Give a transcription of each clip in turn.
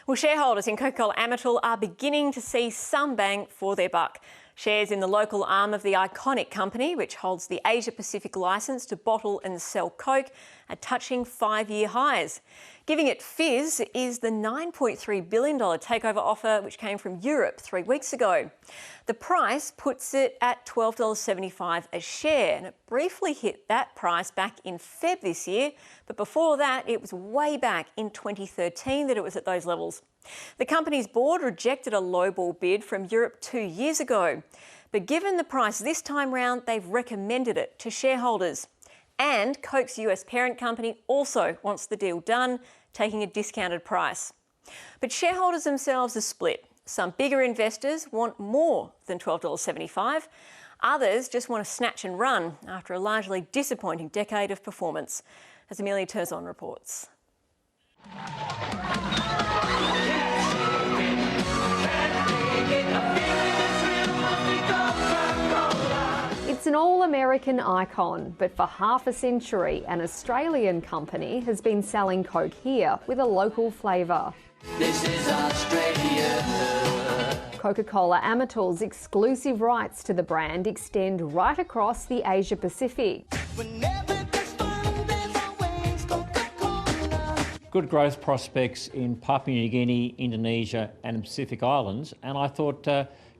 Well, shareholders in Coca-Cola Amatil are beginning to see some bang for their buck. Shares in the local arm of the iconic company, which holds the Asia-Pacific licence to bottle and sell Coke, are touching 5-year highs. Giving it fizz is the $9.3 billion takeover offer which came from Europe 3 weeks ago. The price puts it at $12.75 a share, and it briefly hit that price back in Feb this year, but before that it was way back in 2013 that it was at those levels. The company's board rejected a lowball bid from Europe 2 years ago, but given the price this time round, they've recommended it to shareholders. And Coke's US parent company also wants the deal done, taking a discounted price. But shareholders themselves are split. Some bigger investors want more than $12.75. Others just want to snatch and run after a largely disappointing decade of performance, as Emilia Terzon reports. It's an all-American icon, but for half a century, an Australian company has been selling Coke here with a local flavour. This is Australia. Coca-Cola Amatil's exclusive rights to the brand extend right across the Asia-Pacific. Good growth prospects in Papua New Guinea, Indonesia and the Pacific Islands, and I thought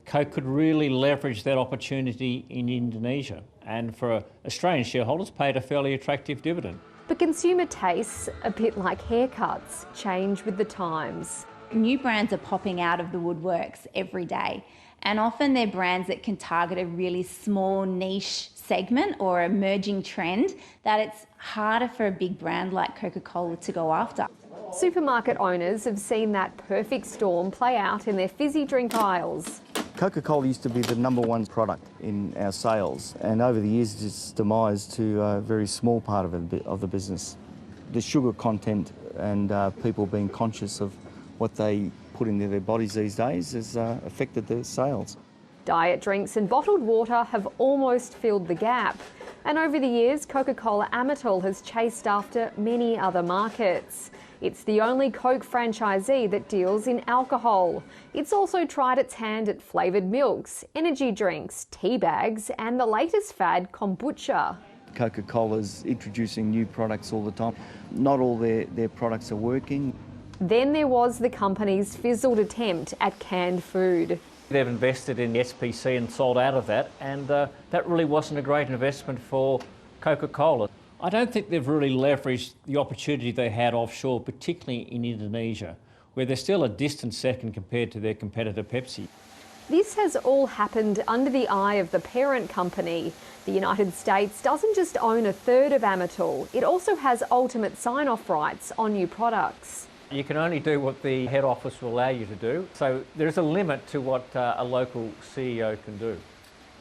Coke could really leverage that opportunity in Indonesia, and for Australian shareholders paid a fairly attractive dividend. But consumer tastes, a bit like haircuts, change with the times. New brands are popping out of the woodworks every day, and often they're brands that can target a really small niche segment or emerging trend that it's harder for a big brand like Coca-Cola to go after. Supermarket owners have seen that perfect storm play out in their fizzy drink aisles. Coca-Cola used to be the #1 product in our sales, and over the years it's demised to a very small part of the business. The sugar content and people being conscious of what they put into their bodies these days has affected their sales. Diet drinks and bottled water have almost filled the gap. And over the years, Coca-Cola Amatil has chased after many other markets. It's the only Coke franchisee that deals in alcohol. It's also tried its hand at flavoured milks, energy drinks, tea bags and the latest fad, kombucha. Coca-Cola's introducing new products all the time. Not all their products are working. Then there was the company's fizzled attempt at canned food. They've invested in the SPC and sold out of that, and that really wasn't a great investment for Coca-Cola. I don't think they've really leveraged the opportunity they had offshore, particularly in Indonesia, where they're still a distant second compared to their competitor Pepsi. This has all happened under the eye of the parent company. The United States doesn't just own 1/3 of Amatil, it also has ultimate sign-off rights on new products. You can only do what the head office will allow you to do, so there's a limit to what a local CEO can do.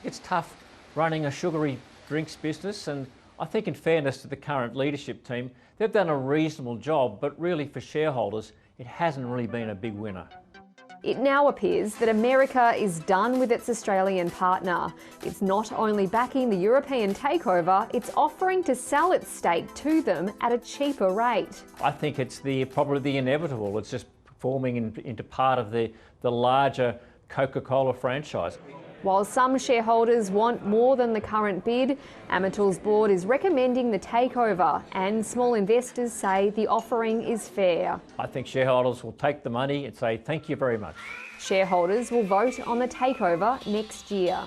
It's tough running a sugary drinks business, and I think in fairness to the current leadership team, they've done a reasonable job, but really for shareholders, it hasn't really been a big winner. It now appears that America is done with its Australian partner. It's not only backing the European takeover, it's offering to sell its stake to them at a cheaper rate. I think it's probably the inevitable. It's just forming into part of the larger Coca-Cola franchise. While some shareholders want more than the current bid, Amatil's board is recommending the takeover, and small investors say the offering is fair. I think shareholders will take the money and say thank you very much. Shareholders will vote on the takeover next year.